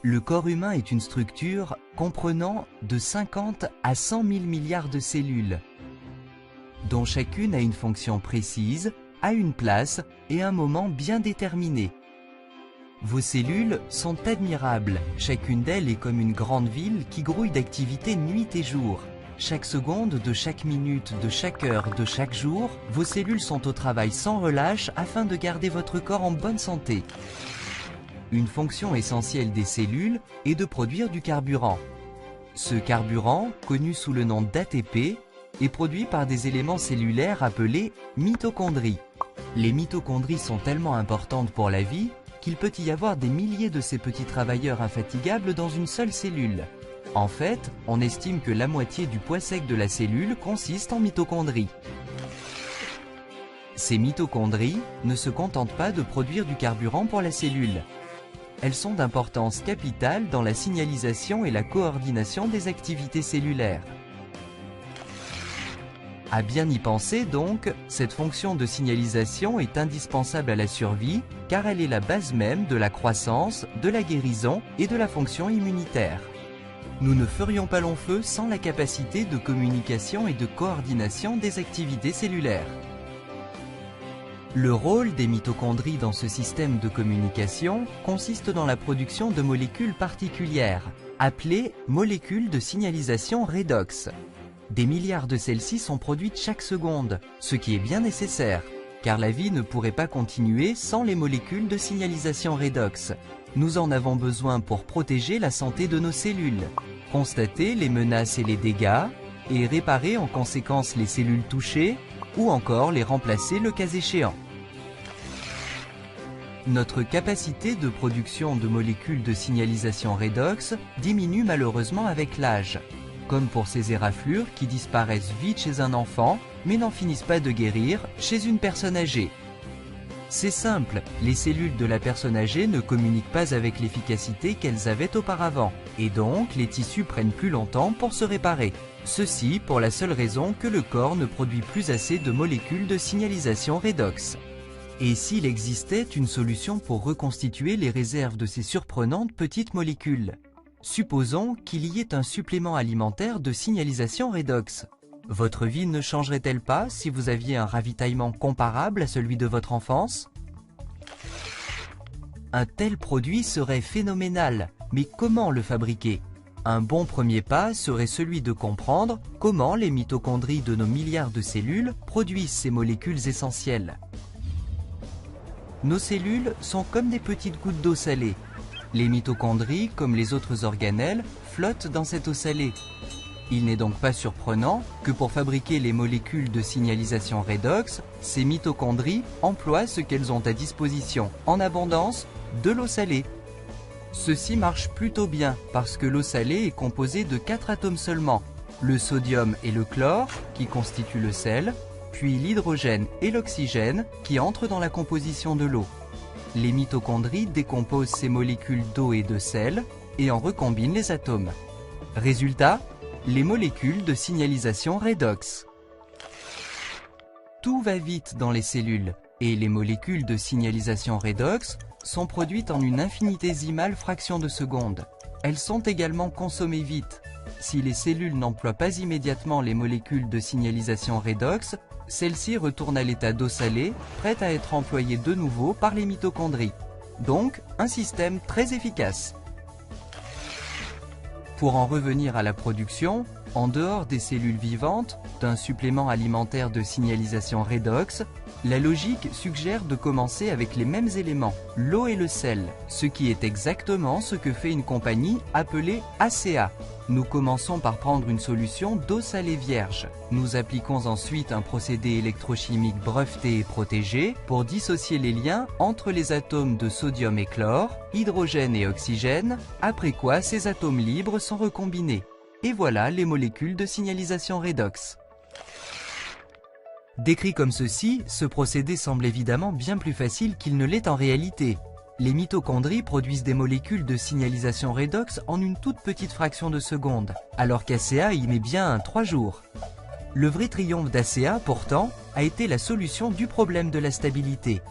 Le corps humain est une structure comprenant de 50 à 100 000 milliards de cellules, dont chacune a une fonction précise, a une place et un moment bien déterminé. Vos cellules sont admirables, chacune d'elles est comme une grande ville qui grouille d'activités nuit et jour. Chaque seconde de chaque minute, de chaque heure, de chaque jour, vos cellules sont au travail sans relâche afin de garder votre corps en bonne santé. Une fonction essentielle des cellules est de produire du carburant. Ce carburant, connu sous le nom d'ATP, est produit par des éléments cellulaires appelés mitochondries. Les mitochondries sont tellement importantes pour la vie qu'il peut y avoir des milliers de ces petits travailleurs infatigables dans une seule cellule. En fait, on estime que la moitié du poids sec de la cellule consiste en mitochondries. Ces mitochondries ne se contentent pas de produire du carburant pour la cellule. Elles sont d'importance capitale dans la signalisation et la coordination des activités cellulaires. À bien y penser donc, cette fonction de signalisation est indispensable à la survie car elle est la base même de la croissance, de la guérison et de la fonction immunitaire. Nous ne ferions pas long feu sans la capacité de communication et de coordination des activités cellulaires. Le rôle des mitochondries dans ce système de communication consiste dans la production de molécules particulières, appelées molécules de signalisation redox. Des milliards de celles-ci sont produites chaque seconde, ce qui est bien nécessaire, car la vie ne pourrait pas continuer sans les molécules de signalisation redox. Nous en avons besoin pour protéger la santé de nos cellules, constater les menaces et les dégâts, et réparer en conséquence les cellules touchées, ou encore les remplacer le cas échéant. Notre capacité de production de molécules de signalisation redox diminue malheureusement avec l'âge, comme pour ces éraflures qui disparaissent vite chez un enfant, mais n'en finissent pas de guérir chez une personne âgée. C'est simple, les cellules de la personne âgée ne communiquent pas avec l'efficacité qu'elles avaient auparavant, et donc les tissus prennent plus longtemps pour se réparer. Ceci pour la seule raison que le corps ne produit plus assez de molécules de signalisation redox. Et s'il existait une solution pour reconstituer les réserves de ces surprenantes petites molécules? Supposons qu'il y ait un supplément alimentaire de signalisation redox. Votre vie ne changerait-elle pas si vous aviez un ravitaillement comparable à celui de votre enfance? Un tel produit serait phénoménal, mais comment le fabriquer? Un bon premier pas serait celui de comprendre comment les mitochondries de nos milliards de cellules produisent ces molécules essentielles. Nos cellules sont comme des petites gouttes d'eau salée. Les mitochondries, comme les autres organelles, flottent dans cette eau salée. Il n'est donc pas surprenant que pour fabriquer les molécules de signalisation redox, ces mitochondries emploient ce qu'elles ont à disposition en abondance, de l'eau salée. Ceci marche plutôt bien parce que l'eau salée est composée de 4 atomes seulement, le sodium et le chlore qui constituent le sel, puis l'hydrogène et l'oxygène qui entrent dans la composition de l'eau. Les mitochondries décomposent ces molécules d'eau et de sel et en recombinent les atomes. Résultat, les molécules de signalisation redox. Tout va vite dans les cellules et les molécules de signalisation redox sont produites en une infinitésimale fraction de seconde. Elles sont également consommées vite. Si les cellules n'emploient pas immédiatement les molécules de signalisation redox, celles-ci retournent à l'état d'eau salée, prêtes à être employées de nouveau par les mitochondries. Donc, un système très efficace. Pour en revenir à la production, en dehors des cellules vivantes, d'un supplément alimentaire de signalisation redox, la logique suggère de commencer avec les mêmes éléments, l'eau et le sel, ce qui est exactement ce que fait une compagnie appelée ACA. Nous commençons par prendre une solution d'eau salée vierge. Nous appliquons ensuite un procédé électrochimique breveté et protégé pour dissocier les liens entre les atomes de sodium et chlore, hydrogène et oxygène, après quoi ces atomes libres sont recombinés. Et voilà les molécules de signalisation redox. Décrit comme ceci, ce procédé semble évidemment bien plus facile qu'il ne l'est en réalité. Les mitochondries produisent des molécules de signalisation redox en une toute petite fraction de seconde, alors qu'ACA y met bien 3 jours. Le vrai triomphe d'ACA, pourtant, a été la solution du problème de la stabilité.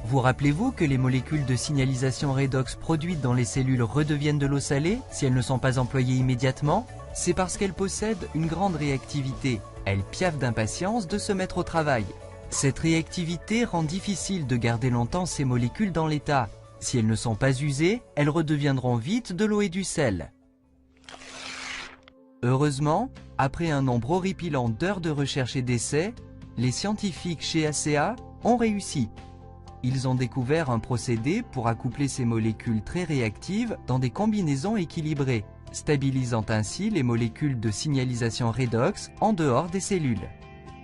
Vous rappelez-vous que les molécules de signalisation redox produites dans les cellules redeviennent de l'eau salée si elles ne sont pas employées immédiatement? C'est parce qu'elles possèdent une grande réactivité. Elles piaffent d'impatience de se mettre au travail. Cette réactivité rend difficile de garder longtemps ces molécules dans l'état. Si elles ne sont pas usées, elles redeviendront vite de l'eau et du sel. Heureusement, après un nombre horripilant d'heures de recherche et d'essais, les scientifiques chez ACEA ont réussi. Ils ont découvert un procédé pour accoupler ces molécules très réactives dans des combinaisons équilibrées, stabilisant ainsi les molécules de signalisation redox en dehors des cellules.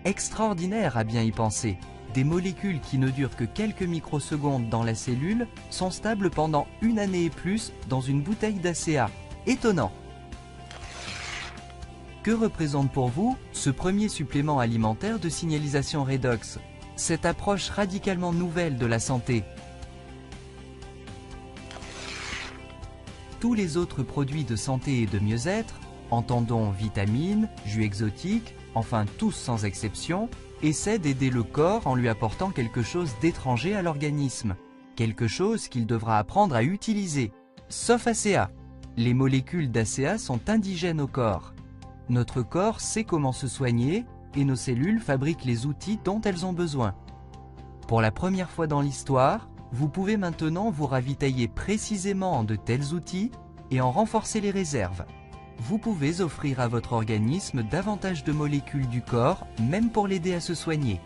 Extraordinaire à bien y penser. Des molécules qui ne durent que quelques microsecondes dans la cellule sont stables pendant une année et plus dans une bouteille d'ACEA. Étonnant! Que représente pour vous ce premier supplément alimentaire de signalisation redox? Cette approche radicalement nouvelle de la santé. Tous les autres produits de santé et de mieux-être, entendons vitamines, jus exotiques, enfin tous sans exception, essaient d'aider le corps en lui apportant quelque chose d'étranger à l'organisme, quelque chose qu'il devra apprendre à utiliser. Sauf ACEA. Les molécules d'ACEA sont indigènes au corps. Notre corps sait comment se soigner et nos cellules fabriquent les outils dont elles ont besoin. Pour la première fois dans l'histoire, vous pouvez maintenant vous ravitailler précisément en de tels outils et en renforcer les réserves. Vous pouvez offrir à votre organisme davantage de molécules du corps, même pour l'aider à se soigner.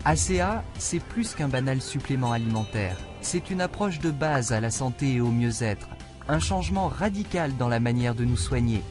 ACEA, c'est plus qu'un banal supplément alimentaire. C'est une approche de base à la santé et au mieux-être. Un changement radical dans la manière de nous soigner.